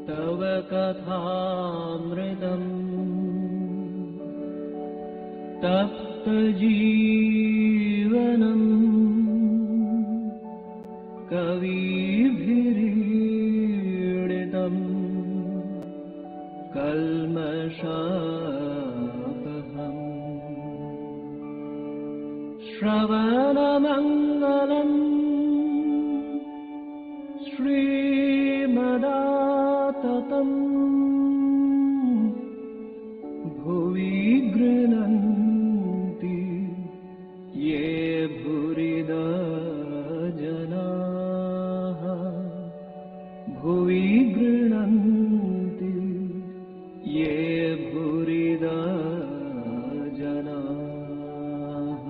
तव कथामृतम् तप्तजीवनम् कविभिरीडितम् कल्मषापहम् श्रवणमङ्गलम् श्रीमदाततम् भुवि गृह्णन्ति ये भूरिदा जनाः भुवि गृह्णन्ति ये भूरिदा जनाः।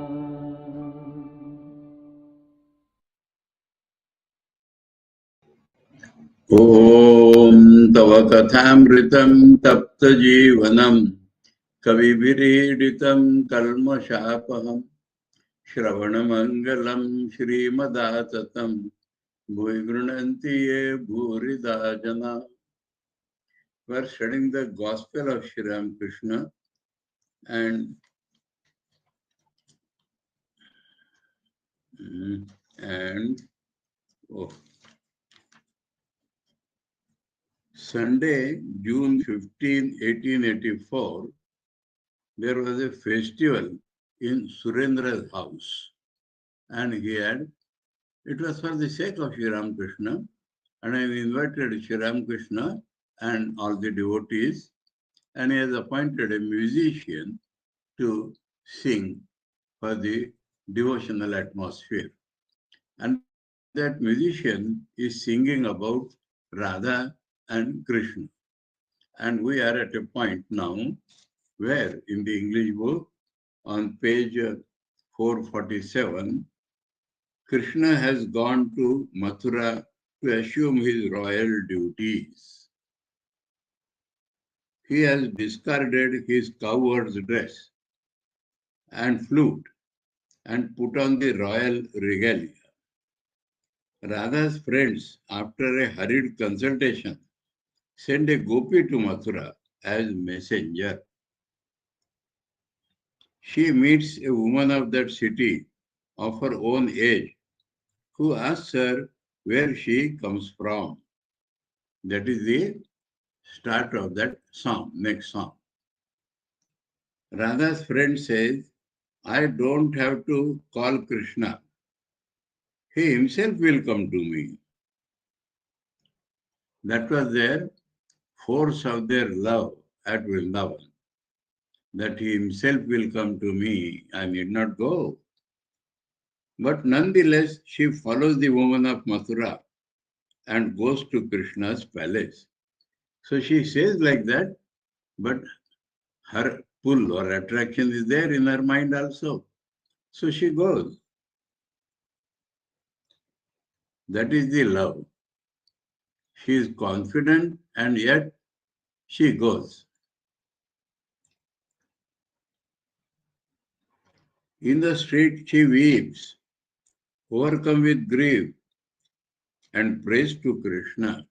ॐ तव कथामृतं तप्तजीवनं कविभिरीडितं कल्मषापहं श्रवणमङ्गलं श्रीमदाततं भुवि गृह्णन्ति ये भूरिदा जनाः. We are studying the Gospel of Sri Ramakrishna and Sunday, June 15, 1884, there was a festival in Surendra's house. And it was for the sake of Sri Ramakrishna, and I invited Sri Ramakrishna and all the devotees, and he has appointed a musician to sing for the devotional atmosphere. And that musician is singing about Radha and Krishna. And we are at a point now where in the English book on page 447, Krishna has gone to Mathura to assume his royal duties. He has discarded his cowherd's dress and flute and put on the royal regalia. Radha's friends, after a hurried consultation, send a gopi to Mathura as messenger. She meets a woman of that city of her own age who asks her where she comes from. That is the start of that song, next song. Radha's friend says, I don't have to call Krishna. He himself will come to me. That was their force of their love at Vrindavan. That he himself will come to me, I need not go. But nonetheless, she follows the woman of Mathura and goes to Krishna's palace. So she says like that, but her pull or attraction is there in her mind also. So she goes. That is the love. She is confident and yet she goes. In the street she weeps, overcome with grief, and prays to Krishna.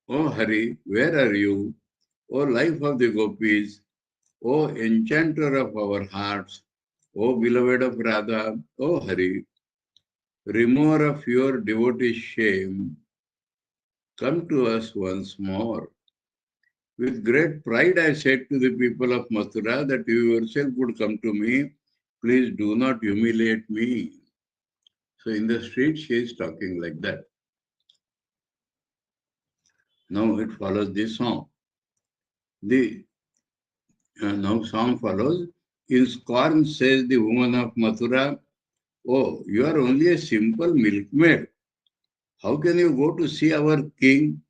O Hari, where are you? O life of the gopis, O enchanter of our hearts, O beloved of Radha, O Hari, remover of your devotee's shame, come to us once more. With great pride I said to the people of Mathura that you yourself would come to me. Please do not humiliate me. So in the street she is talking like that. Now it follows this song. Now song follows. In scorn says the woman of Mathura, oh, you are only a simple milkmaid. How can you go to see our king,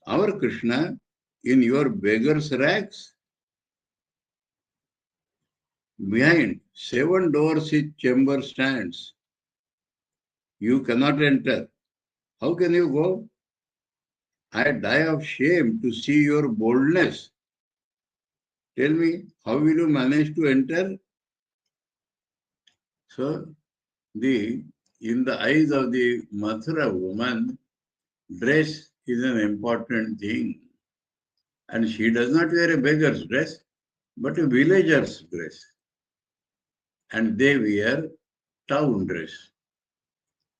our Krishna, in your beggar's rags? Behind 7 doors his chamber stands. You cannot enter. How can you go? I die of shame to see your boldness. Tell me, how will you manage to enter? So, in the eyes of the Mathura woman, dress is an important thing. And she does not wear a beggar's dress, but a villager's dress. And they wear town dress.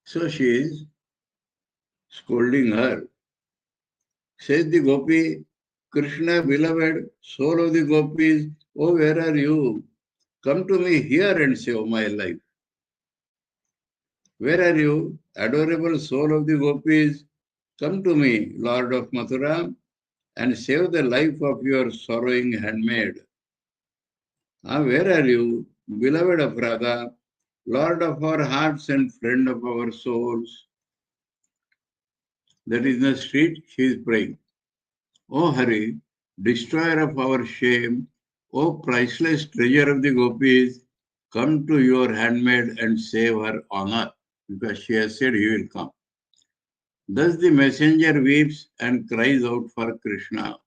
So she is scolding her. Says the gopi, Krishna, beloved, soul of the gopis, oh, where are you? Come to me here and save my life. Where are you, adorable soul of the gopis? Come to me, Lord of Mathura, and save the life of your sorrowing handmaid. Where are you, beloved of Radha, Lord of our hearts and friend of our souls? That is the street she is praying. O Hari, destroyer of our shame, O priceless treasure of the gopis, come to your handmaid and save her honor, because she has said he will come. Thus the messenger weeps and cries out for Krishna.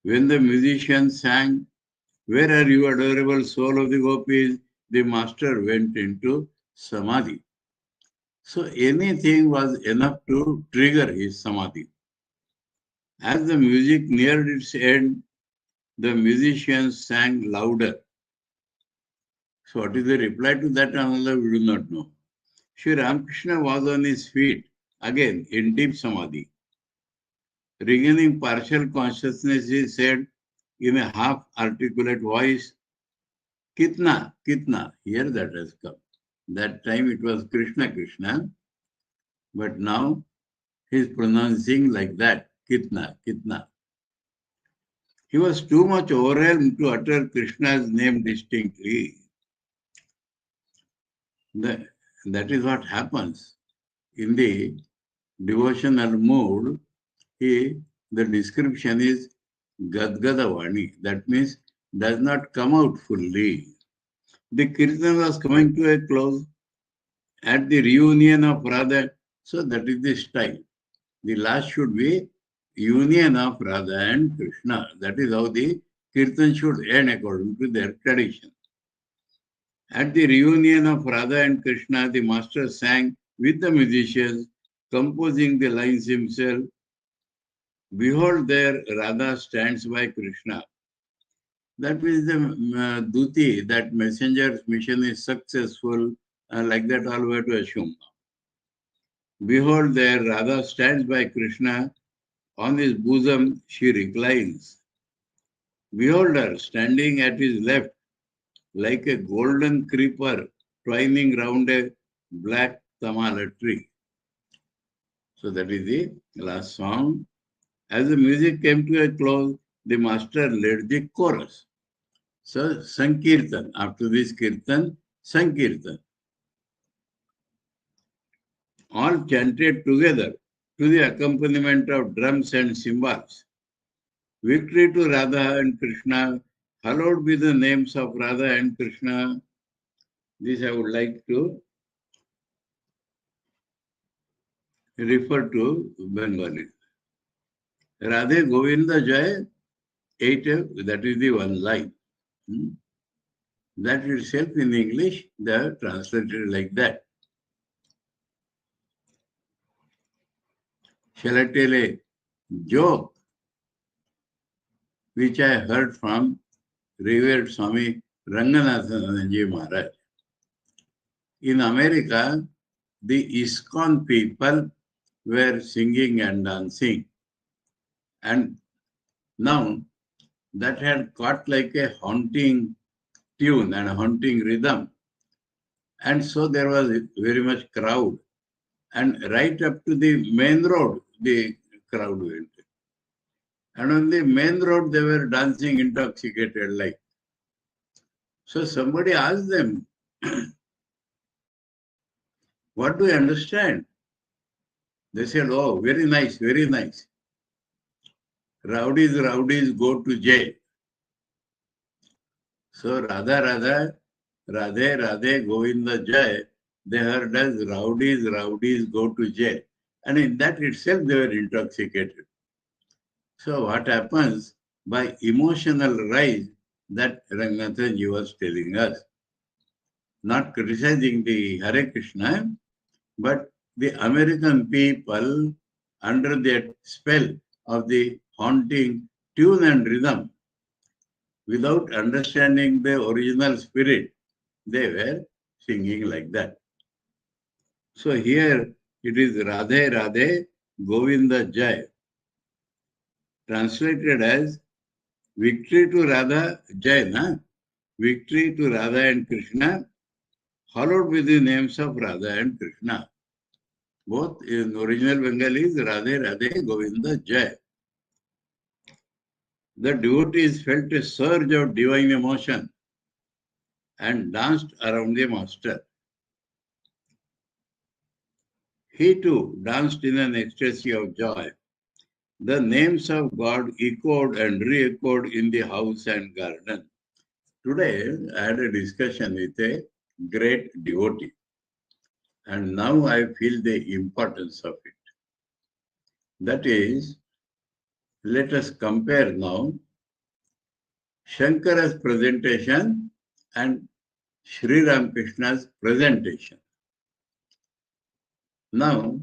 When the musicians sang, where are you, adorable soul of the gopis? The master went into samadhi. So anything was enough to trigger his samadhi. As the music neared its end, the musicians sang louder. So what is the reply to that? Another we do not know. Sri Ramakrishna was on his feet, again in deep samadhi. Regaining partial consciousness, he said in a half-articulate voice, Kitna, Kitna, here that has come. That time it was Krishna, Krishna, but now he is pronouncing like that, Kitna, Kitna. He was too much overwhelmed to utter Krishna's name distinctly. That is what happens. In the devotional mood, the description is Gadgadavani. That means does not come out fully. The kirtan was coming to a close at the reunion of Radha. So that is the style. The last should be union of Radha and Krishna. That is how the kirtan should end according to their tradition. At the reunion of Radha and Krishna, the master sang with the musicians, composing the lines himself. Behold, there Radha stands by Krishna. That means the duti, that messenger's mission is successful, like that all we have to assume. Behold, there Radha stands by Krishna. On his bosom she reclines. Behold her standing at his left, like a golden creeper twining round a black tamala tree. So that is the last song. As the music came to a close, the master led the chorus. So Sankirtan, after this Kirtan, Sankirtan. All chanted together to the accompaniment of drums and cymbals. Victory to Radha and Krishna. Hallowed be the names of Radha and Krishna. This I would like to refer to Bengali. Radhe Govinda Jai, 8, that is the one line. That itself in English, they are translated like that. Shall I tell a joke which I heard from revered Swami Ranganathan Maharaj? In America, the ISKCON people were singing and dancing. And now that had caught like a haunting tune and a haunting rhythm. And so there was very much crowd. And right up to the main road, the crowd went. And on the main road, they were dancing intoxicated like. So somebody asked them, what do you understand? They said, oh, very nice, very nice. Rowdies, rowdies go to jail. So Radha, Radha, Radhe, Radhe, Govinda Jai, they heard as rowdies, rowdies go to jail. And in that itself, they were intoxicated. So what happens by emotional rise that Ranganathanji was telling us, not criticizing the Hare Krishna, but the American people under that spell of the haunting tune and rhythm, without understanding the original spirit, they were singing like that. So here it is Radhe Radhe Govinda Jai, translated as victory to Radha Jai, na? Victory to Radha and Krishna, followed with the names of Radha and Krishna. Both in original Bengali is Radhe Radhe Govinda Jai. The devotees felt a surge of divine emotion and danced around the master. He too danced in an ecstasy of joy. The names of God echoed and re-echoed in the house and garden. Today, I had a discussion with a great devotee, and now I feel the importance of it. That is, let us compare now Shankara's presentation and Sri Ramakrishna's presentation. Now,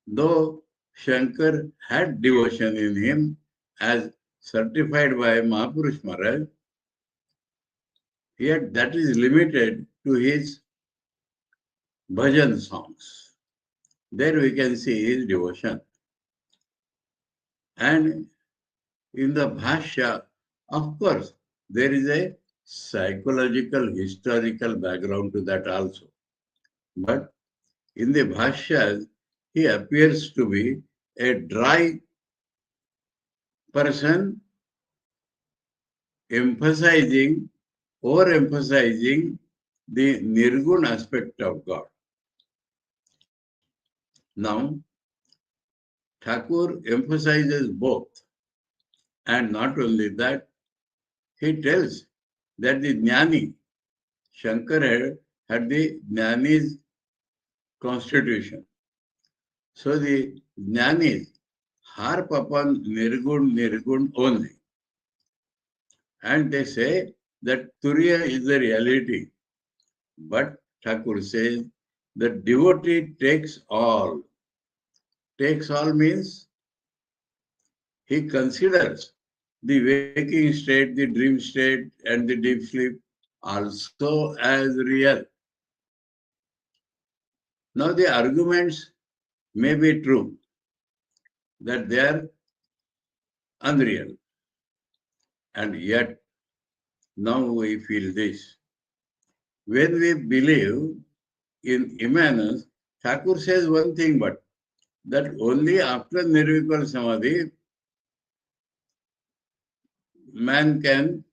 though Shankar had devotion in him as certified by Mahapurush Maharaj, yet that is limited to his bhajan songs. There we can see his devotion. And in the Bhashya, of course, there is a psychological, historical background to that also. But in the Bhashyas, he appears to be a dry person overemphasizing the Nirgun aspect of God. Now, Thakur emphasizes both. And not only that, he tells that the Jnani, Shankara had the Jnani's constitution. So the Jnanis harp upon Nirgun only. And they say that Turiya is the reality. But Thakur says the devotee takes all. Takes all means he considers the waking state, the dream state, and the deep sleep also as real. Now the arguments may be true that they are unreal. And yet, now we feel this. When we believe in immanence, Thakur says one thing, but that only after Nirvikal Samadhi, man can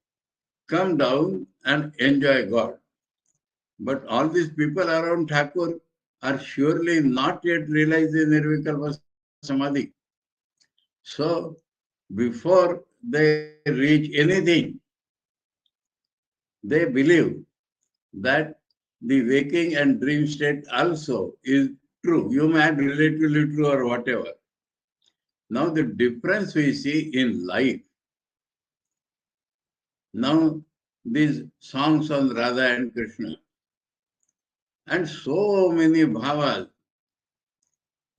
come down and enjoy God. But all these people around Thakur are surely not yet realized the Nirvikalpa Samadhi. So, before they reach anything, they believe that the waking and dream state also is true. You may add relatively true or whatever. Now, the difference we see in life. Now, these songs on Radha and Krishna, and so many bhavas,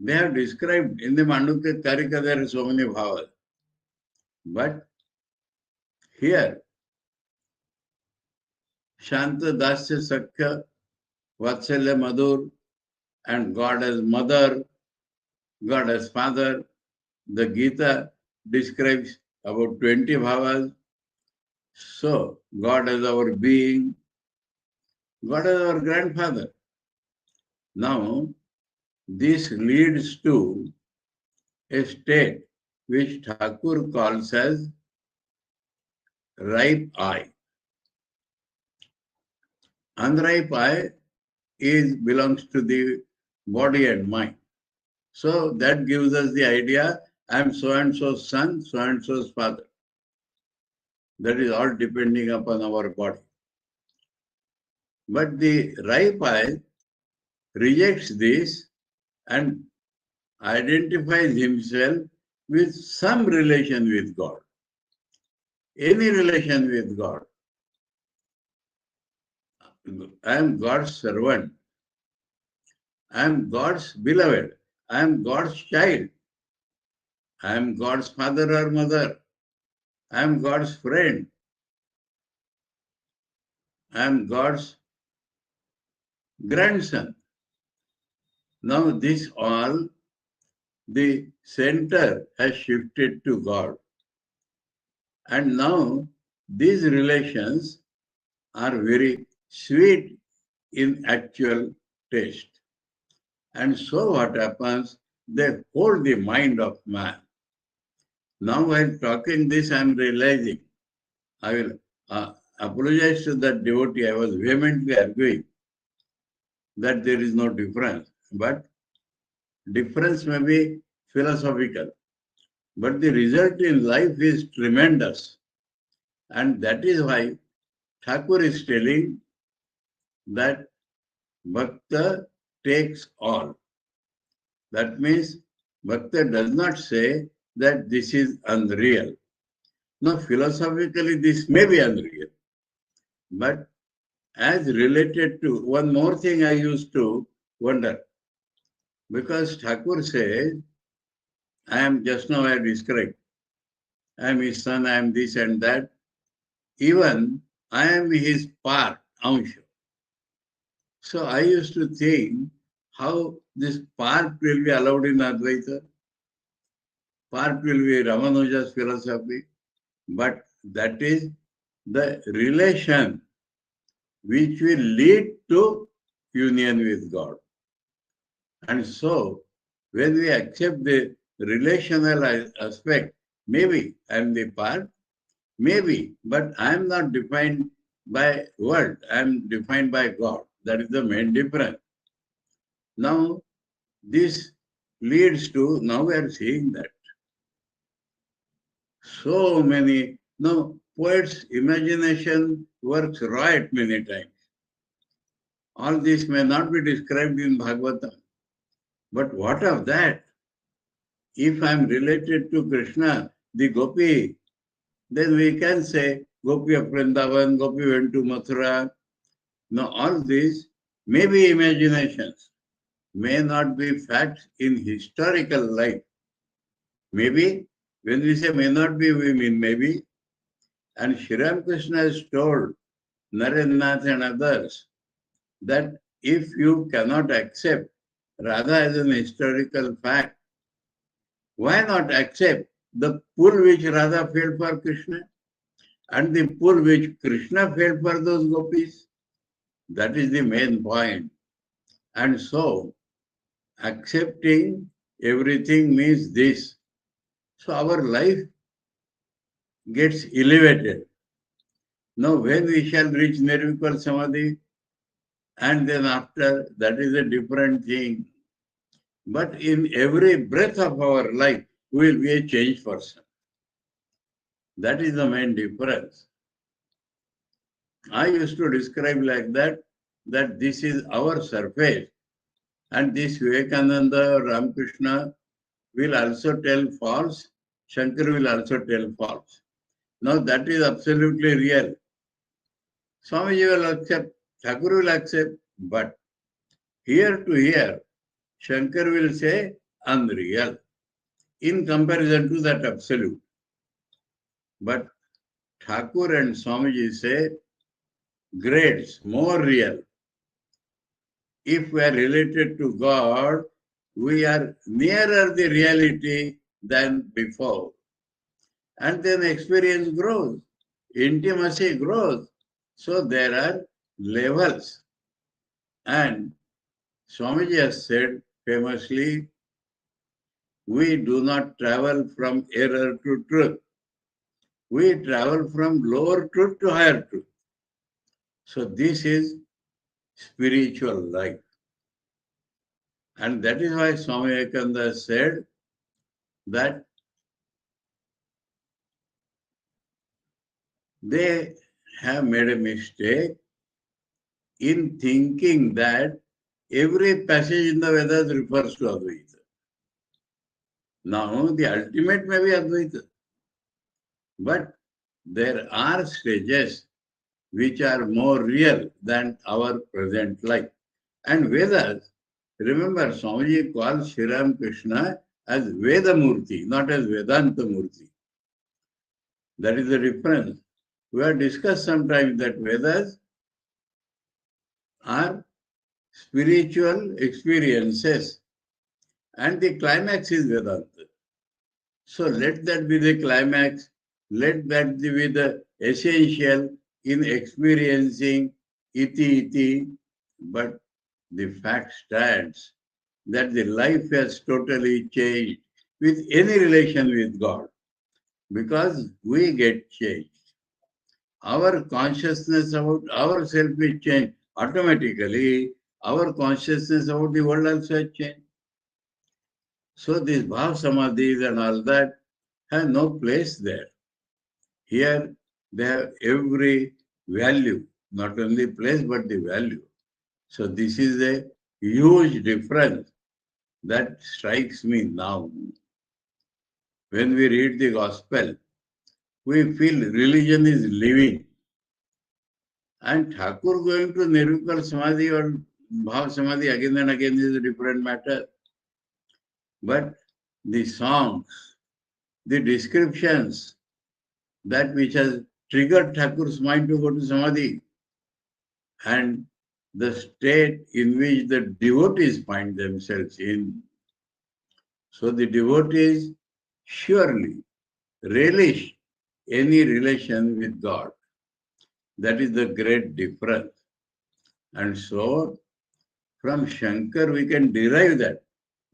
they have described in the Mandukya Karika, there are so many bhavas. But here, Shanta Dasya Sakya, Vatsalya Madhur, and God as mother, God as father. The Gita describes about 20 bhavas. So, God as our being, God as our grandfather. Now, this leads to a state which Thakur calls as ripe eye. Unripe eye belongs to the body and mind. So that gives us the idea, I am so and so's son, so and so's father. That is all depending upon our body. But the ripe eye rejects this and identifies himself with some relation with God. Any relation with God. I am God's servant. I am God's beloved. I am God's child. I am God's father or mother. I am God's friend. I am God's grandson. Now this all, the center has shifted to God. And now these relations are very sweet in actual taste. And so what happens? They hold the mind of man. Now while talking this, I am realizing, I will apologize to that devotee. I was vehemently arguing that there is no difference. But difference may be philosophical. But the result in life is tremendous. And that is why Thakur is telling that Bhakta takes all. That means Bhakta does not say that this is unreal. No, philosophically this may be unreal. But as related to, one more thing I used to wonder. Because Thakur says, I am just now I described, I am his son, I am this and that. Even I am his part, Ansha. So I used to think how this part will be allowed in Advaita. Part will be Ramanuja's philosophy. But that is the relation which will lead to union with God. And so when we accept the relational aspect, maybe I am the part, maybe, but I am not defined by world, I am defined by God. That is the main difference. Now, this leads to, now we are seeing that so many, now poets' imagination works right many times. All this may not be described in Bhagavatam. But what of that? If I am related to Krishna, the Gopi, then we can say Gopi of Vrindavan, Gopi went to Mathura. Now all these may be imaginations, may not be facts in historical life. Maybe, when we say may not be, we mean maybe. And Sri Ramakrishna has told Mahendranāth and others that if you cannot accept Radha as an historical fact, why not accept the pull which Radha felt for Krishna and the pull which Krishna felt for those gopis? That is the main point. And so, accepting everything means this. So our life gets elevated. Now, when we shall reach Nirvikal Samadhi, and then after, that is a different thing. But in every breath of our life, we will be a changed person. That is the main difference. I used to describe like that this is our surface. And this Vivekananda, Ramakrishna will also tell false, Shankar will also tell false. Now that is absolutely real. Swamiji will accept, Thakur will accept, but here to here, Shankar will say unreal in comparison to that absolute. But Thakur and Swamiji say grades, more real. If we are related to God, we are nearer the reality than before. And then experience grows, intimacy grows. So there are levels. And Swamiji has said famously, we do not travel from error to truth. We travel from lower truth to higher truth. So this is spiritual life. And that is why Swami Vivekananda said that they have made a mistake in thinking that every passage in the Vedas refers to Advaita. Now, the ultimate may be Advaita. But there are stages which are more real than our present life. And Vedas, remember, Swamiji calls Sri Ramakrishna as Vedamurti, not as Vedanta Murti. That is the difference. We have discussed sometimes that Vedas are spiritual experiences and the climax is Vedanta. So let that be the climax, let that be the essential in experiencing iti, but the fact stands that the life has totally changed with any relation with God because we get changed. Our consciousness about ourselves is changed. Automatically, our consciousness about the world also has changed. So these bhav samadhis and all that have no place there. Here, they have every value, not only place, but the value. So this is a huge difference that strikes me now. When we read the gospel, we feel religion is living. And Thakur going to Nirvikal Samadhi or Bhav Samadhi again and again is a different matter. But the songs, the descriptions, that which has triggered Thakur's mind to go to Samadhi, and the state in which the devotees find themselves in. So the devotees surely relish any relation with God. That is the great difference. And so from Shankar we can derive that.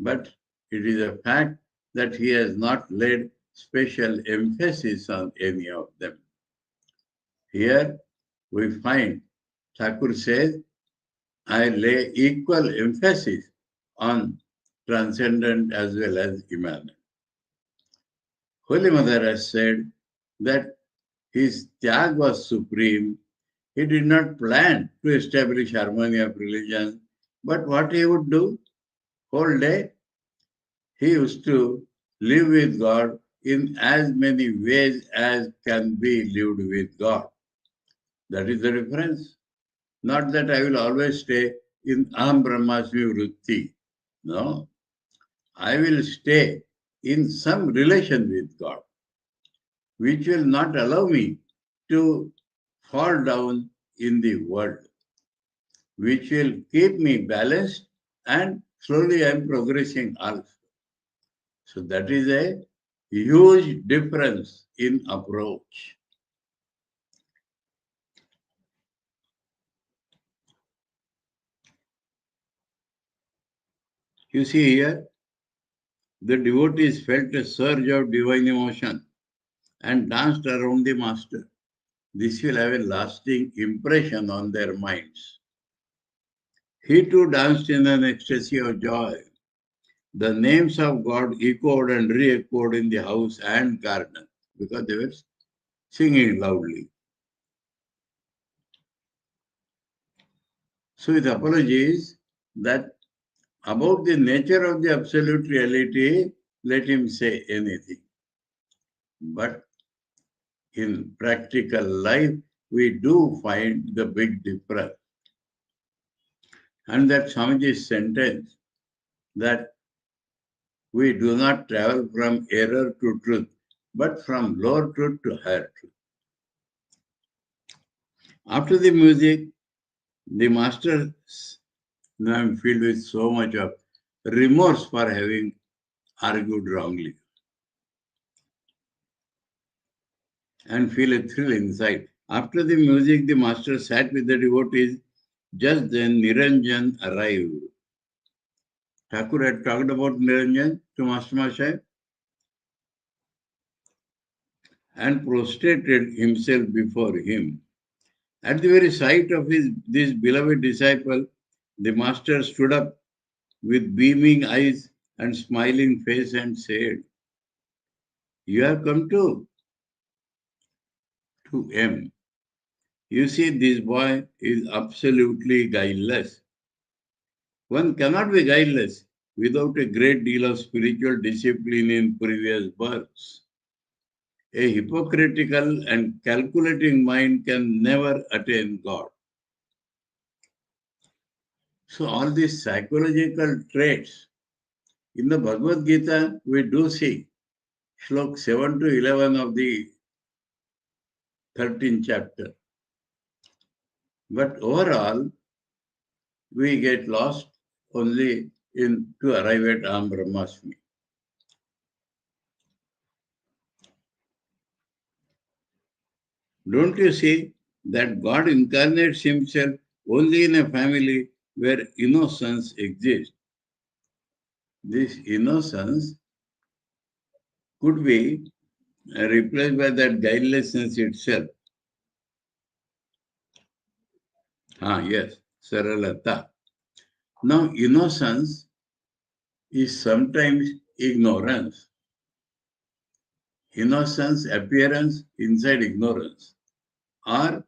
But it is a fact that he has not laid special emphasis on any of them. Here we find Thakur says, I lay equal emphasis on transcendent as well as immanent. Holy Mother has said that his tyag was supreme. He did not plan to establish harmony of religion, but what he would do, whole day, he used to live with God in as many ways as can be lived with God. That is the difference. Not that I will always stay in Aham Brahmasmi Vritti. No. I will stay in some relation with God, which will not allow me to fall down in the world, which will keep me balanced, and slowly I am progressing also. So that is a huge difference in approach. You see here, the devotees felt a surge of divine emotion and danced around the master. This will have a lasting impression on their minds. He too danced in an ecstasy of joy. The names of God echoed and re-echoed in the house and garden because they were singing loudly. So with apologies that about the nature of the absolute reality, let him say anything. But in practical life, we do find the big difference. And that Swamiji's sentence that we do not travel from error to truth, but from lower truth to higher truth. After the music, the master, now I'm filled with so much of remorse for having argued wrongly and feel a thrill inside. After the music, the master sat with the devotees. Just then, Niranjan arrived. Thakur had talked about Niranjan to Master Mahasaya and prostrated himself before him. At the very sight of this beloved disciple, the master stood up with beaming eyes and smiling face and said, "You have come to M. You see, this boy is absolutely guileless. One cannot be guileless without a great deal of spiritual discipline in previous births. A hypocritical and calculating mind can never attain God." So all these psychological traits In the Bhagavad Gita, we do see Shlok 7 to 11 of the 13th chapter. But overall, we get lost only in to arrive at Aham Brahmasmi. Don't you see that God incarnates himself only in a family where innocence exists? This innocence could be replaced by that guilelessness itself. Yes, Saralata. Now, innocence is sometimes ignorance. Innocence, appearance inside ignorance, or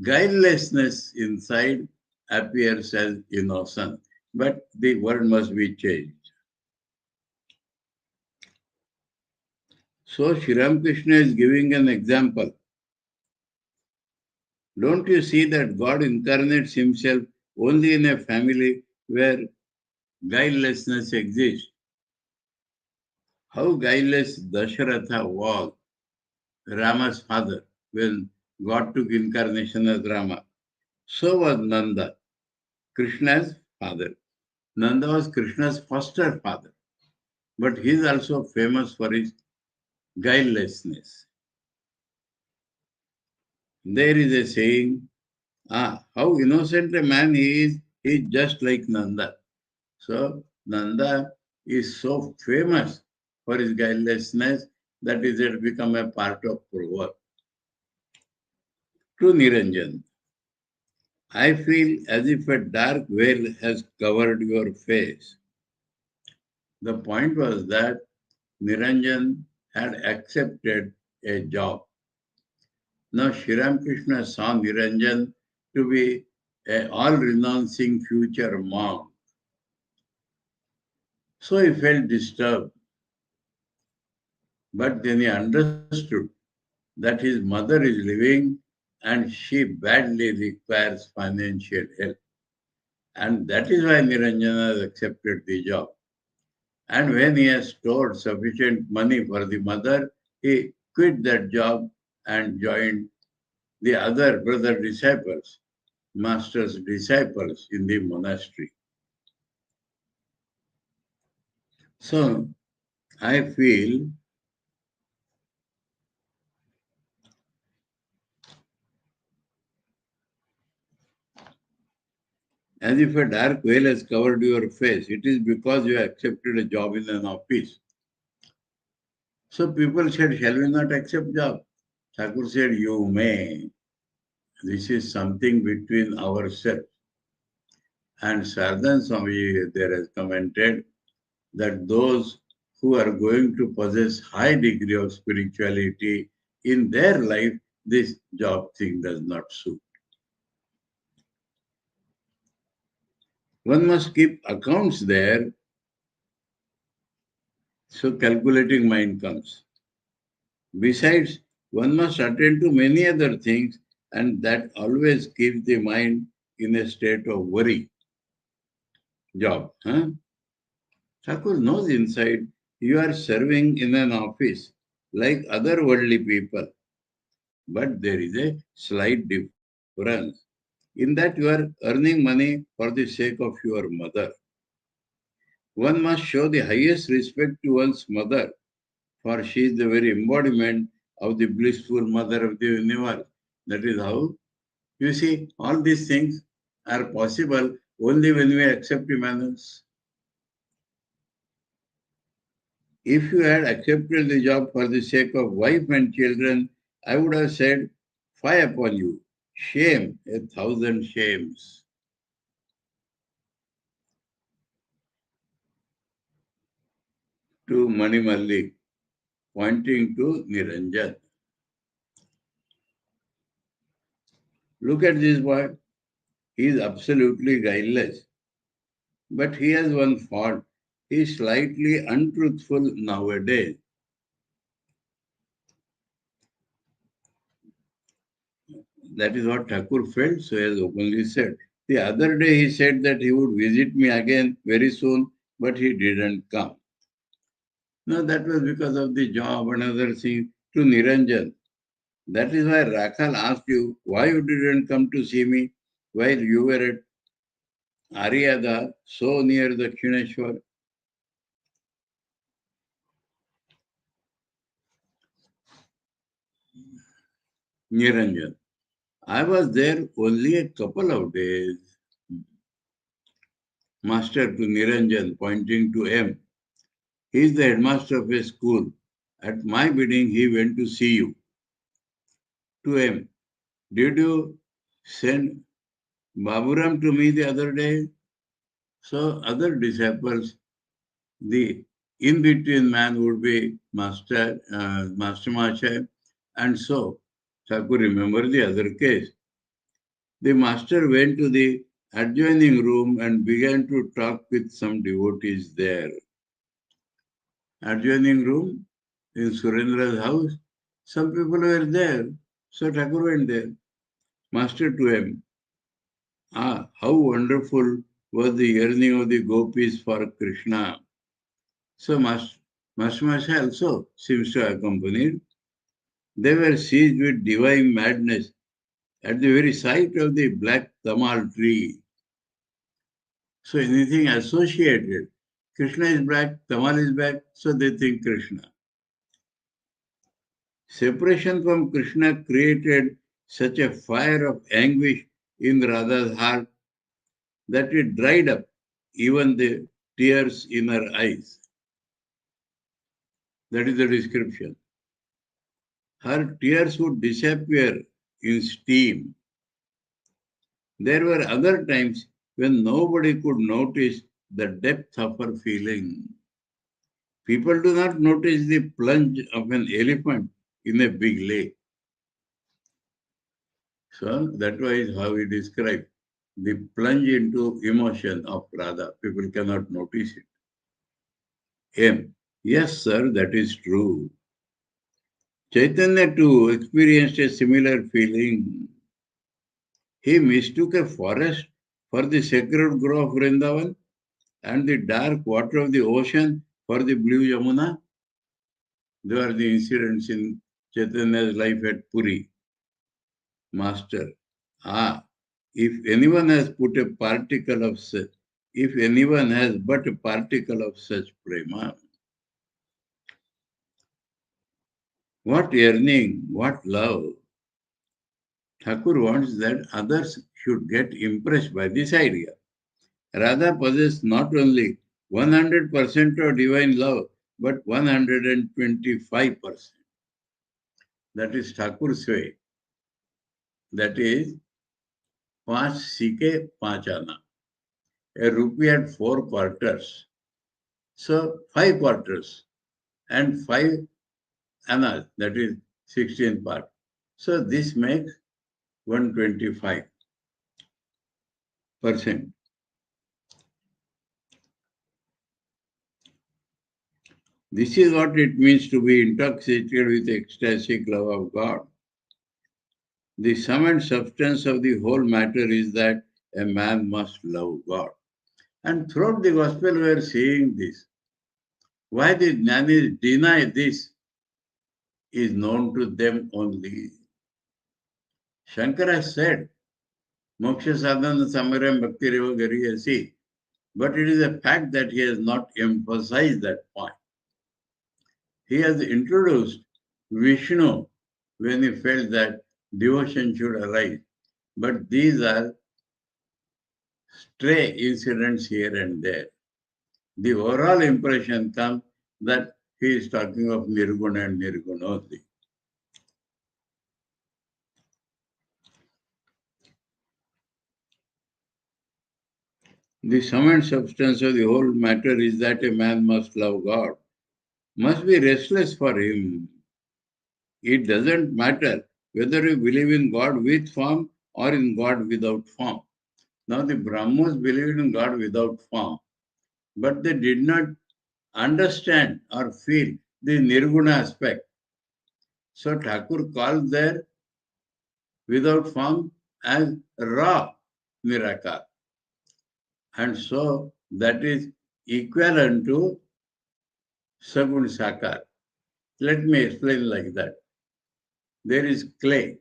guilelessness inside appears as innocence. But the word must be changed. So, Sri Ramakrishna is giving an example. Don't you see that God incarnates himself only in a family where guilelessness exists? How guileless Dasharatha was, Rama's father, when God took incarnation as Rama. So was Nanda, Krishna's father. Nanda was Krishna's foster father, but he is also famous for his guilelessness. There is a saying, how innocent a man he is just like Nanda. So Nanda is so famous for his guilelessness that it has become a part of proverb. To Niranjan, I feel as if a dark veil has covered your face. The point was that Niranjan had accepted a job. Now Sri Ramakrishna saw Niranjan to be an all-renouncing future monk. So he felt disturbed. But then he understood that his mother is living and she badly requires financial help. And that is why Niranjana has accepted the job. And when he has stored sufficient money for the mother, he quit that job and joined the other brother disciples, master's disciples in the monastery. So I feel as if a dark veil has covered your face. It is because you accepted a job in an office. So people said, shall we not accept job? Thakur said, you may. This is something between ourselves. And Sardan Swami there has commented that those who are going to possess high degree of spirituality in their life, this job thing does not suit. One must keep accounts there, so calculating mind comes. Besides, one must attend to many other things, and that always keeps the mind in a state of worry. Job. Thakur knows inside you are serving in an office like other worldly people, but there is a slight difference in that you are earning money for the sake of your mother. One must show the highest respect to one's mother, for she is the very embodiment of the blissful mother of the universe. That is how, you see, all these things are possible only when we accept immanence. If you had accepted the job for the sake of wife and children, I would have said, fie upon you, shame, 1,000 shames. To Mani Malik, pointing to Niranjan. Look at this boy. He is absolutely guileless. But he has one fault. He is slightly untruthful nowadays. That is what Thakur felt, so he has openly said. The other day he said that he would visit me again very soon but he didn't come. No, that was because of the job and other things to Niranjan. That is why Rakhal asked you, why you didn't come to see me while you were at Aryada, so near the Dakshineshwar. Niranjan. I was there only a couple of days. Master to Niranjan, pointing to M. He is the headmaster of a school. At my bidding, he went to see you. To M. Did you send Baburam to me the other day? So other disciples, the in-between man would be Master Master, and so Thakur remember the other case. The master went to the adjoining room and began to talk with some devotees there. Adjoining room in Surendra's house, some people were there, so Thakur went there. Master to him, how wonderful was the yearning of the gopis for Krishna. So Master also seems to have accompanied. They were seized with divine madness at the very sight of the black tamal tree. So anything associated, Krishna is black, tamal is black, so they think Krishna. Separation from Krishna created such a fire of anguish in Radha's heart that it dried up even the tears in her eyes. That is the description. Her tears would disappear in steam. There were other times when nobody could notice the depth of her feeling. People do not notice the plunge of an elephant in a big lake. So that was how he described the plunge into emotion of Radha. People cannot notice it. M. Yes, sir, that is true. Chaitanya too experienced a similar feeling. He mistook a forest for the sacred grove of Vrindavan and the dark water of the ocean for the blue Yamuna. Those are the incidents in Chaitanya's life at Puri. Master, if anyone has put a particle of such, if anyone has but a particle of such prema, what yearning, what love. Thakur wants that others should get impressed by this idea. Radha possessed not only 100% of divine love, but 125%. That is Thakur's way. That is, 5 sike 5 ana. A rupee had 4 quarters. So 5 quarters and 5 annas, that is 16 part. So this makes 125%. This is what it means to be intoxicated with ecstatic love of God. The sum and substance of the whole matter is that a man must love God. And throughout the gospel we are seeing this. Why the Jnanis deny this is known to them only. Shankara said, Moksha sadhana samaram bhakti reva gariyasi. But it is a fact that he has not emphasized that point. He has introduced Vishnu when he felt that devotion should arise. But these are stray incidents here and there. The overall impression comes that he is talking of Nirguna and Nirguna only. The sum and substance of the whole matter is that a man must love God, must be restless for him. It doesn't matter whether you believe in God with form or in God without form. Now the Brahmos believed in God without form, but they did not understand or feel the Nirguna aspect. So Thakur called their without form as raw Nirakar. And so that is equivalent to Sagun Sakar. Let me explain like that. There is clay.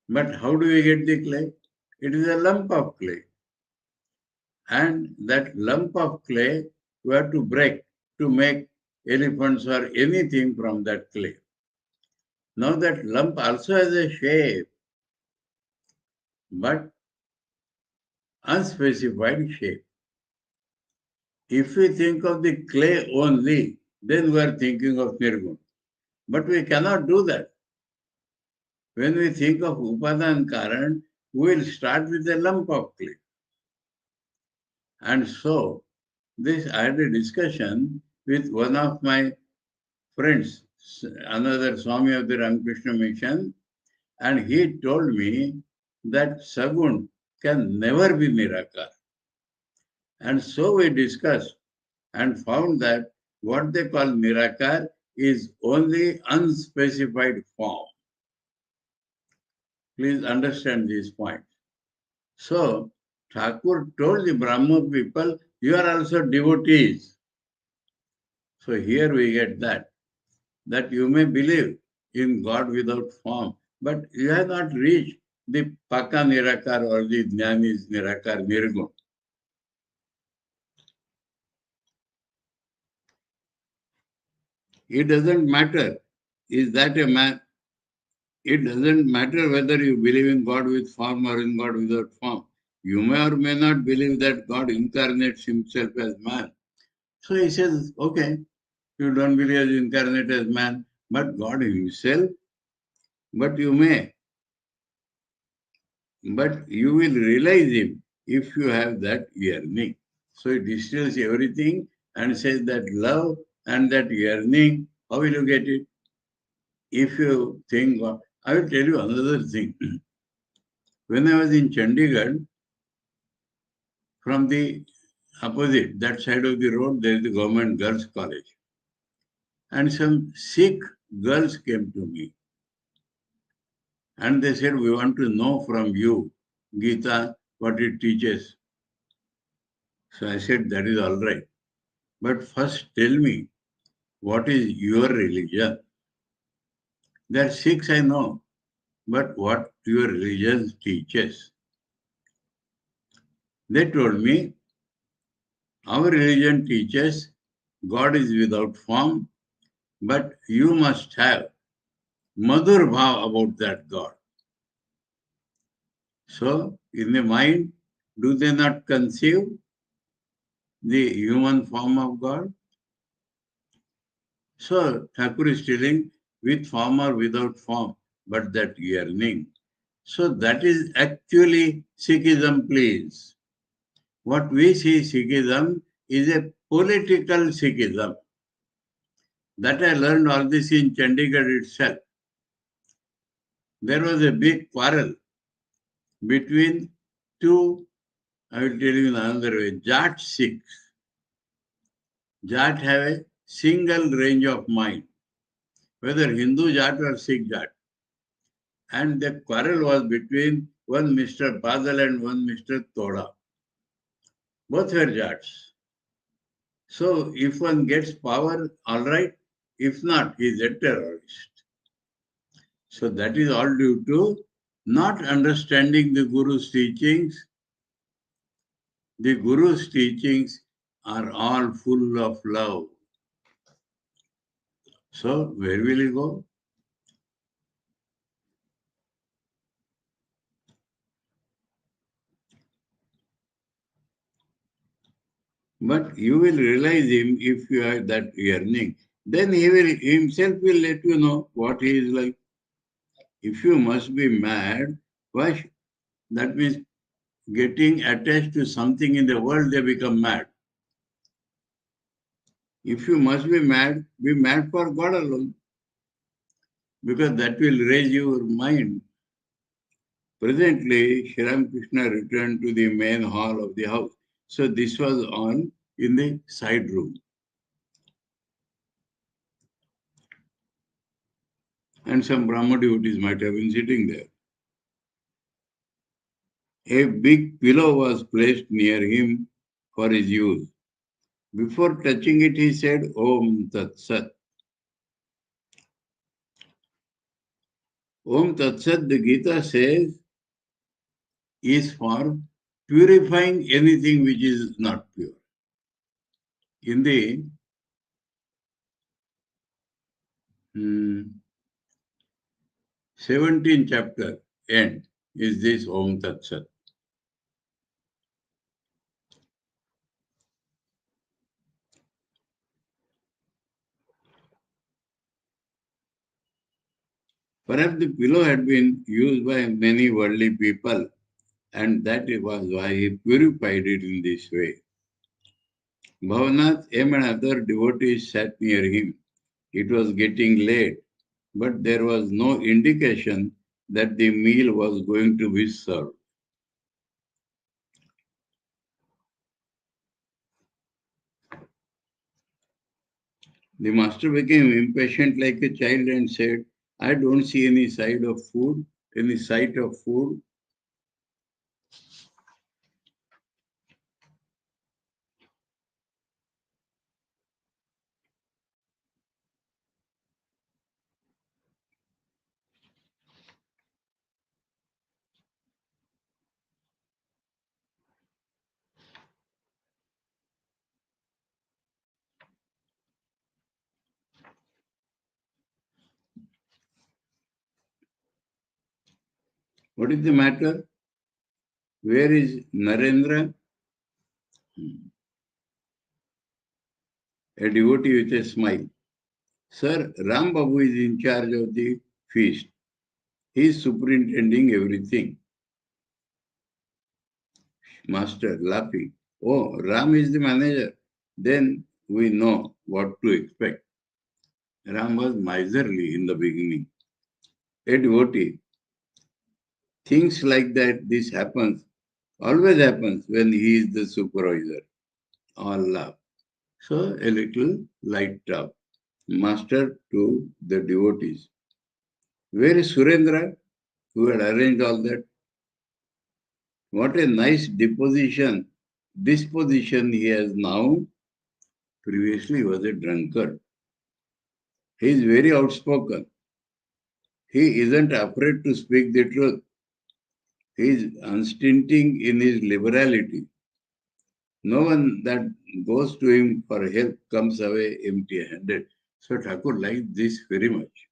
But how do we get the clay? It is a lump of clay. And that lump of clay we have to break to make elephants or anything from that clay. Now that lump also has a shape, but unspecified shape. If we think of the clay only, then we are thinking of Nirgun. But we cannot do that. When we think of Upadan Karan, we will start with a lump of clay. And so, I had a discussion with one of my friends, another Swami of the Ramakrishna Mission, and he told me that Sagun can never be Nirakar. And so we discussed and found that what they call Nirakar is only unspecified form. Please understand this point. So, Thakur told the Brahma people, you are also devotees. So here we get that you may believe in God without form, but you have not reached the Paka Nirakar or the Jnani's Nirakar Nirgun. It doesn't matter. Is that a man? It doesn't matter whether you believe in God with form or in God without form. You may or may not believe that God incarnates himself as man. So he says, okay, you don't believe as incarnate as man, but God himself, but you may. But you will realize him if you have that yearning. So it distills everything and says that love and that yearning, how will you get it? If you think, I will tell you another thing. When I was in Chandigarh, from the opposite, that side of the road, there is the government girls' college. And some Sikh girls came to me. And they said, we want to know from you, Gita, what it teaches. So I said, that is all right. But first tell me, what is your religion? There are Sikhs I know, but what your religion teaches? They told me, our religion teaches God is without form, but you must have Madhur Bhav about that God. So, in the mind, do they not conceive the human form of God? So, Thakur is telling, with form or without form, but that yearning. So, that is actually Sikhism, please. What we see Sikhism is a political Sikhism. That I learned all this in Chandigarh itself. There was a big quarrel between two, I will tell you in another way, Jat Sikhs. Jat have a single range of mind, whether Hindu Jat or Sikh Jat. And the quarrel was between one Mr. Badal and one Mr. Toda. Both were Jats. So if one gets power, all right. If not, he is a terrorist. So that is all due to not understanding the Guru's teachings. The Guru's teachings are all full of love. So where will he go? But you will realize him if you have that yearning. Then he will himself will let you know what he is like. If you must be mad, why? That means getting attached to something in the world, they become mad. If you must be mad for God alone. Because that will raise your mind. Presently, Sri Ramakrishna returned to the main hall of the house. So this was on in the side room. And some Brahma devotees might have been sitting there. A big pillow was placed near him for his use. Before touching it, he said, Om Tat Sat. Om Tat Sat, the Gita says, is for purifying anything which is not pure. In the 17th chapter end is this Om Tat Sat. Perhaps the pillow had been used by many worldly people, and that was why he purified it in this way. Bhavanath, M. and other devotees sat near him. It was getting late, but there was no indication that the meal was going to be served. The master became impatient like a child and said, I don't see any sight of food. What is the matter? Where is Narendra? A devotee with a smile. Sir, Ram Babu is in charge of the feast. He is superintending everything. Master laughing. Oh, Ram is the manager. Then we know what to expect. Ram was miserly in the beginning. A devotee. Things like that, this always happens when he is the supervisor. All laugh. So a little light up. Master to the devotees. Where is Surendra, who had arranged all that? What a nice disposition he has now. Previously he was a drunkard. He is very outspoken. He isn't afraid to speak the truth. He is unstinting in his liberality. No one that goes to him for help comes away empty-handed. So Thakur liked this very much.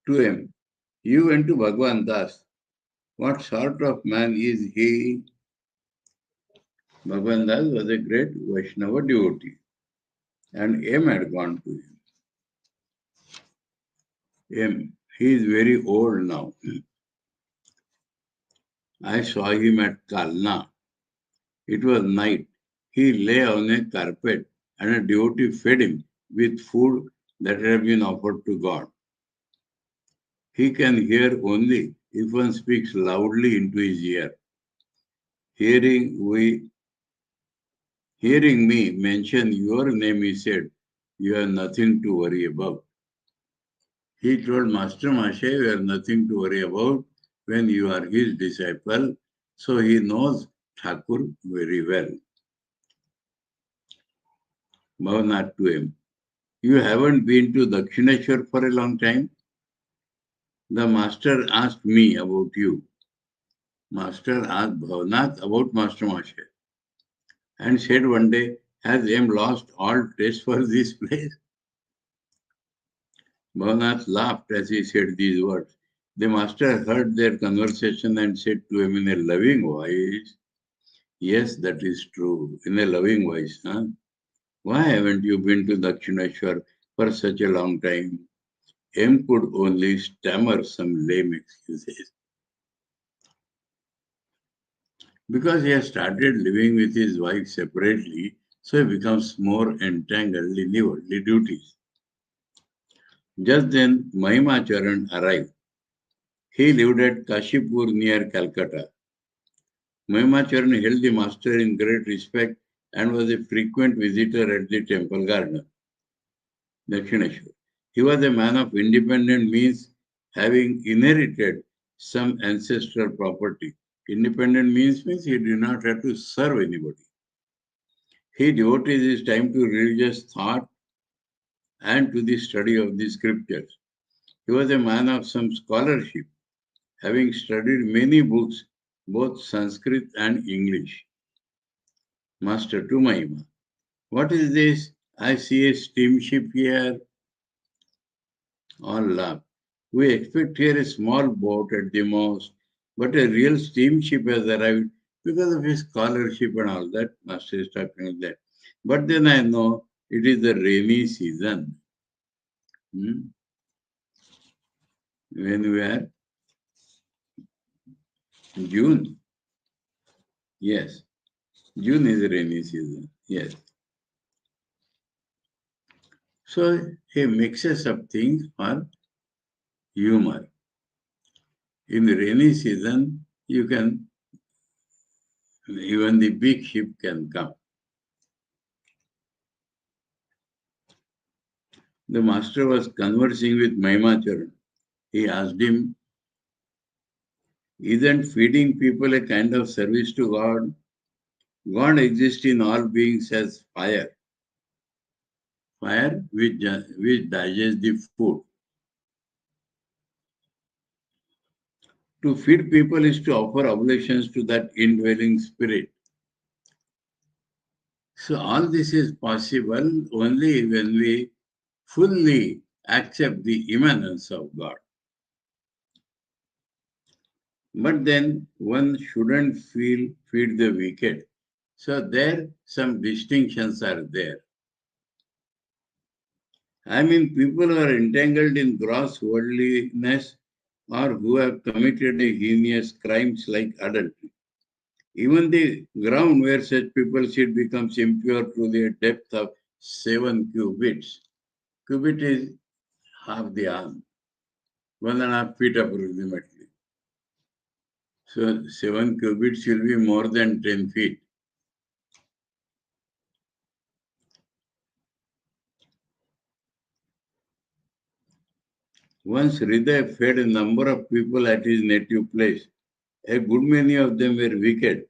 To him, you went to Bhagwan Das. What sort of man is he? Bhagwan Das was a great Vaishnava devotee, and M had gone to him. M, he is very old now. I saw him at Kalna. It was night. He lay on a carpet, and a devotee fed him with food that had been offered to God. He can hear only if one speaks loudly into his ear. Hearing me mention your name, he said, you have nothing to worry about. He told Master Mashe, you have nothing to worry about when you are his disciple. So he knows Thakur very well. Bhavanath to him, you haven't been to Dakshineshwar for a long time? The master asked me about you. Master asked Bhavanath about Master Mashe and said one day, has M lost all taste for this place? Bhavanath laughed as he said these words. The master heard their conversation and said to him in a loving voice, yes, that is true, in a loving voice. Huh? Why haven't you been to Dakshineshwar for such a long time? M could only stammer some lame excuses. Because he has started living with his wife separately, so he becomes more entangled in the worldly duties. Just then, Mahimacharan arrived. He lived at Kashipur near Calcutta. Mahimacharan held the master in great respect and was a frequent visitor at the temple garden, Dakshineshwar. He was a man of independent means, having inherited some ancestral property. Independent means he did not have to serve anybody. He devoted his time to religious thought and to the study of the scriptures. He was a man of some scholarship, having studied many books, both Sanskrit and English. Master to Mahima. What is this? I see a steamship here. All laugh. We expect here a small boat at the most, but a real steamship has arrived because of his scholarship and all that. Master is talking like that. But then I know it is the rainy season. When we are June. Yes. June is rainy season. Yes. So he mixes up things for humor. In the rainy season, you can, even the big ship can come. The master was conversing with Mahimacharan. He asked him, isn't feeding people a kind of service to God? God exists in all beings as fire. Fire which digests the food. To feed people is to offer oblations to that indwelling spirit. So all this is possible only when we fully accept the immanence of God. But then one shouldn't feed the wicked. So there some distinctions are there. I mean, people who are entangled in gross worldliness or who have committed a heinous crimes like adultery. Even the ground where such people sit becomes impure to the depth of 7 cubits. Cubit is half the arm, 1.5 feet approximately. So 7 cubits will be more than 10 feet. Once Hridaya fed a number of people at his native place. A good many of them were wicked.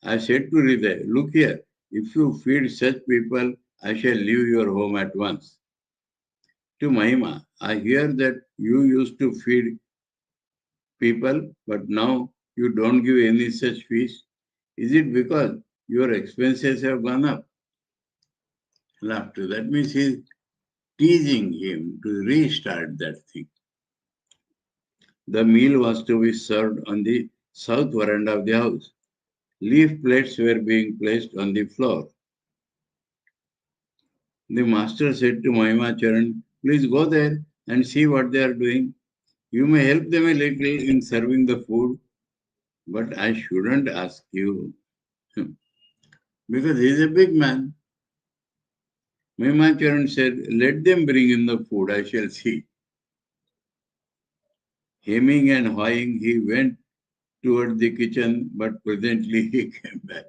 I said to Hridaya, look here, if you feed such people, I shall leave your home at once. To Mahima, I hear that you used to feed people, but now you don't give any such feast. Is it because your expenses have gone up? Laughter. That means he's teasing him to restart that thing. The meal was to be served on the south veranda of the house. Leaf plates were being placed on the floor. The master said to Mahimacharan, please go there and see what they are doing. You may help them a little in serving the food, but I shouldn't ask you. Because he is a big man. Mahimacharan said, let them bring in the food, I shall see. Hemming and hawing, he went toward the kitchen, but presently he came back.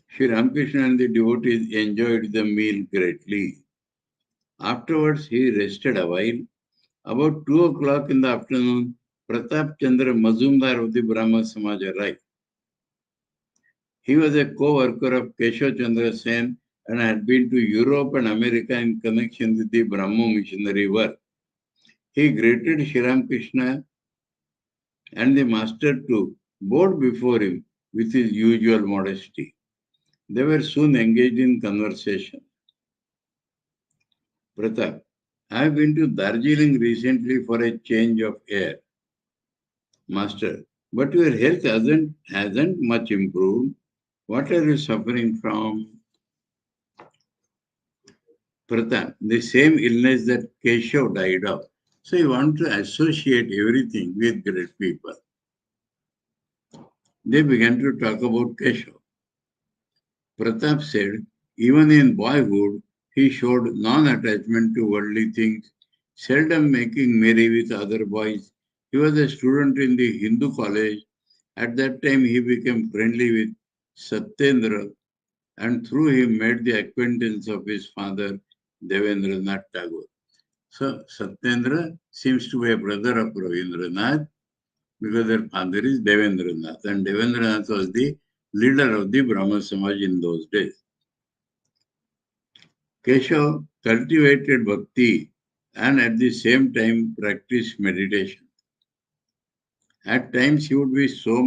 Sri Ramakrishna and the devotees enjoyed the meal greatly. Afterwards, he rested a while. About 2 o'clock in the afternoon, Pratap Chandra Mazumdar of the Brahma Samaj arrived. He was a co-worker of Keshav Chandra Sen and had been to Europe and America in connection with the Brahmo missionary work. He greeted Sri Ramakrishna and the master too, bowed before him with his usual modesty. They were soon engaged in conversation. Pratap, I have been to Darjeeling recently for a change of air. Master, but your health hasn't much improved. What are you suffering from? Pratap, the same illness that Keshav died of. So you want to associate everything with great people. They began to talk about Keshav. Pratap said, even in boyhood, he showed non-attachment to worldly things, seldom making merry with other boys. He was a student in the Hindu college. At that time, he became friendly with Satyendra and through him made the acquaintance of his father, Devendranath Tagore. So, Satyendra seems to be a brother of Ravindranath because their father is Devendranath, and Devendranath was the leader of the Brahma Samaj in those days. Keshav cultivated bhakti and at the same time practiced meditation. At times he would be so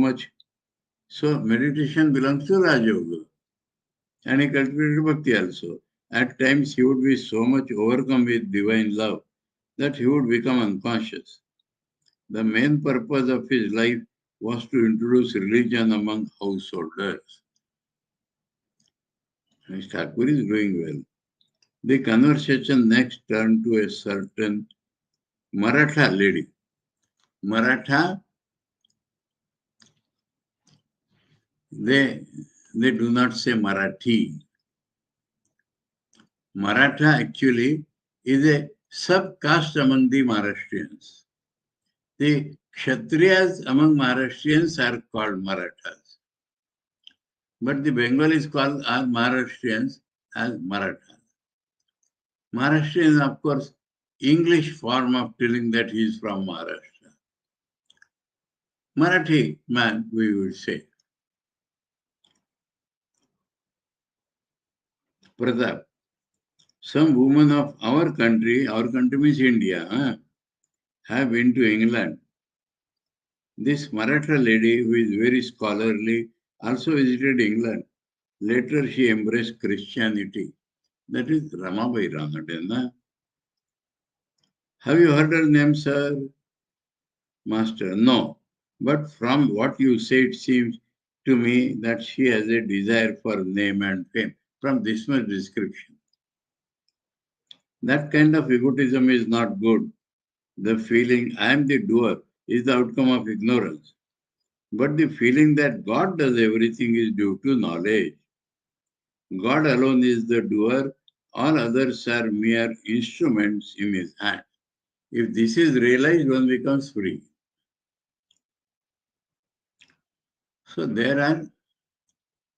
meditation belongs to Raj Yoga, and he cultivated bhakti also. At times he would be so much overcome with divine love that he would become unconscious. The main purpose of his life was to introduce religion among householders. Mr. Thakur is doing well. The conversation next turned to a certain Maratha lady. Maratha, they do not say Marathi. Maratha actually is a subcaste among the Maharashtrians. The Kshatriyas among Maharashtrians are called Marathas. But the Bengalis called are Maharashtrians as Marathas. Maharashtrian is, of course, English form of telling that he is from Maharashtra. Marathi man, we would say. Pratap, some women of our country means India, have been to England. This Maratha lady, who is very scholarly, also visited England. Later, she embraced Christianity. That is Ramabai Ramadana. Have you heard her name, sir? Master, no. But from what you say, it seems to me that she has a desire for name and fame. From this much description. That kind of egotism is not good. The feeling I am the doer is the outcome of ignorance. But the feeling that God does everything is due to knowledge. God alone is the doer, all others are mere instruments in his hand. If this is realized, one becomes free. So there are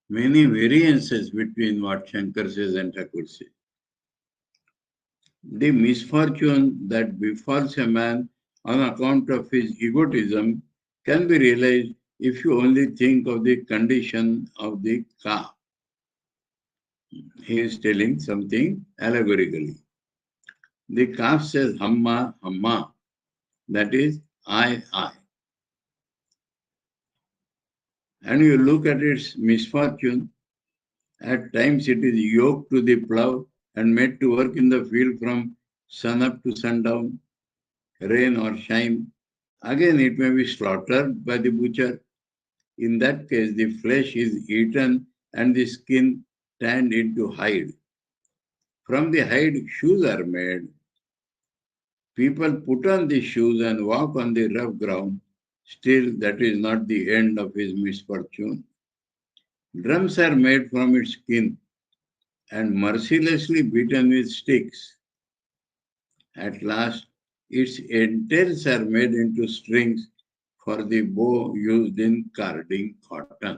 many variances between what Shankar says and Thakur says. The misfortune that befalls a man on account of his egotism can be realized if you only think of the condition of the calf. He is telling something allegorically. The calf says Hamma, Hamma, that is I. And you look at its misfortune, at times it is yoked to the plough and made to work in the field from sun up to sundown, rain or shine. Again, it may be slaughtered by the butcher. In that case, the flesh is eaten and the skin tanned into hide. From the hide, shoes are made. People put on the shoes and walk on the rough ground. Still, that is not the end of his misfortune. Drums are made from its skin and mercilessly beaten with sticks. At last, its entails are made into strings for the bow used in carding cotton.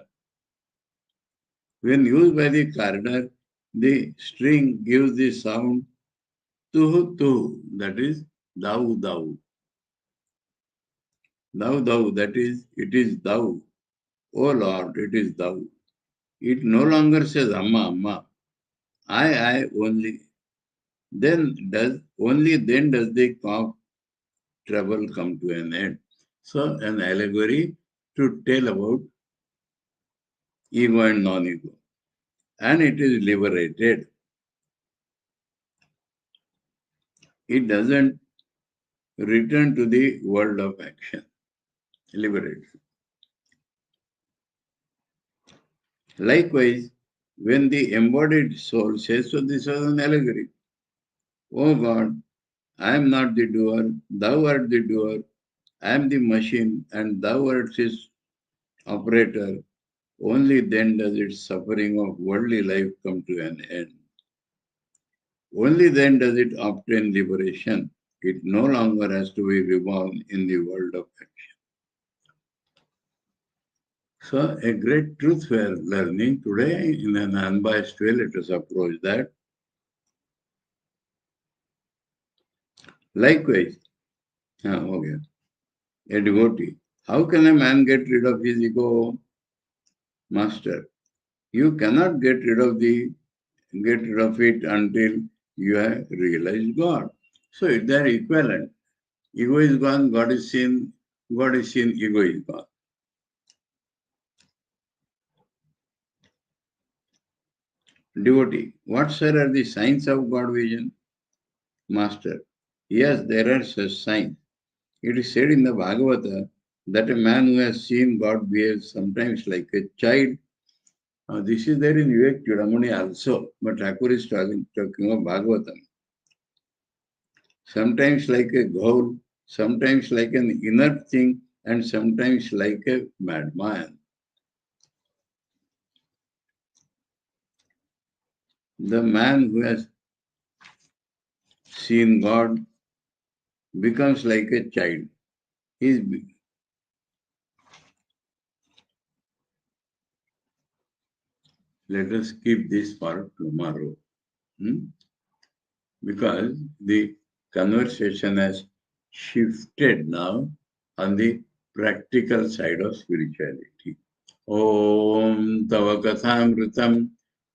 When used by the carder, the string gives the sound tuhu tuhu, that is thou thou. Thou thou, that is, it is thou. O Lord, it is thou. It no longer says Amma, Amma. I only. Only then does the cough trouble come to an end. So an allegory to tell about ego and non-ego. And it is liberated. It doesn't return to the world of action. Liberated. Likewise, when the embodied soul says, so this was an allegory. Oh God, I am not the doer, thou art the doer, I am the machine, and thou art its operator. Only then does its suffering of worldly life come to an end. Only then does it obtain liberation. It no longer has to be reborn in the world of action. So, a great truth we are learning today in an unbiased way. Let us approach that. Likewise, a devotee. How can a man get rid of his ego? Master, you cannot get rid of it until you have realized God. So they are equivalent. Ego is gone, God is seen, ego is gone. Devotee, what, sir, are the signs of God vision? Master, yes, there are such signs. It is said in the Bhagavata that a man who has seen God behaves sometimes like a child. This is there in Vivek Chudamani also, but Thakur is talking of Bhagavatam. Sometimes like a ghoul, sometimes like an inert thing, and sometimes like a madman. The man who has seen God becomes like a child. He's, let us keep this for tomorrow. Because the conversation has shifted now on the practical side of spirituality. Om Tava Kathāmritam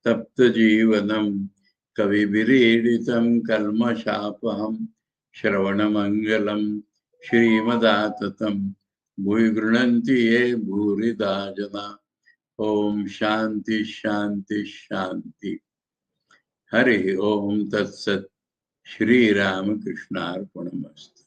Tapta Jivanam Kavivireditam Kalmashapaham Shravanamangalam Shrimadatam Bhuigrananti Ye Bhurida Jana. Om Shanti Shanti Shanti. Hari Om Tat Sat. Sri Ramakrishna Arpanamastu.